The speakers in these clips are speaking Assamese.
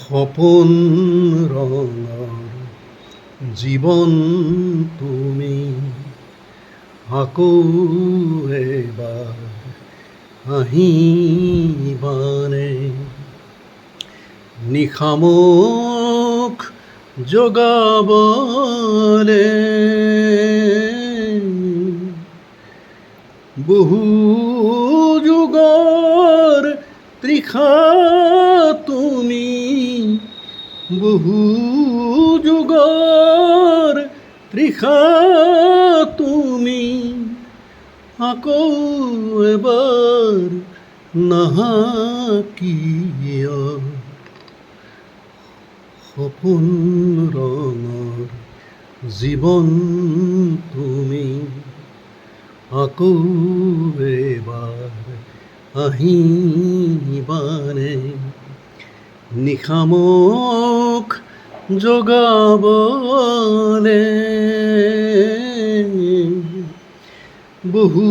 সপোন ৰঙৰ জীৱন তুমি আকৌ এবাৰ আহিবানে নিশামুখ জগাবলে বহু যুগৰ তৃষা তুমি বহু যুগৰ তৃষা তুমি আকৌ এবাৰ নাহা কিয় সপোন ৰঙৰ জীৱন তুমি আকৌ এবাৰ আহিবানে নিশামুখ জগাবলে বহু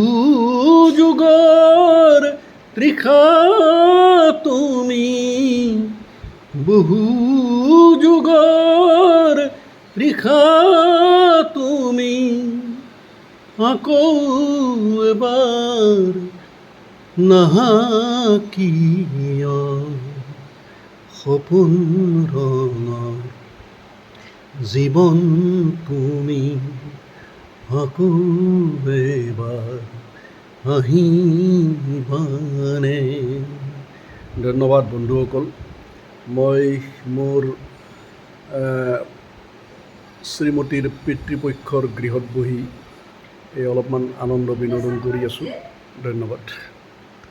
যুগৰ তৃষা তুমি বহু যুগৰ তৃষা তুমি আকৌ এবাৰ নাহা কিয় সপোন ৰঙৰ জীৱন তুমি আকৌ এবাৰ আহিবানে। ধন্যবাদ বন্ধুসকল। মই মোৰ শ্ৰীমতীৰ পিতৃপক্ষৰ গৃহত বহি অলপমান আনন্দ বিনোদন কৰি আছোঁ। ধন্যবাদ।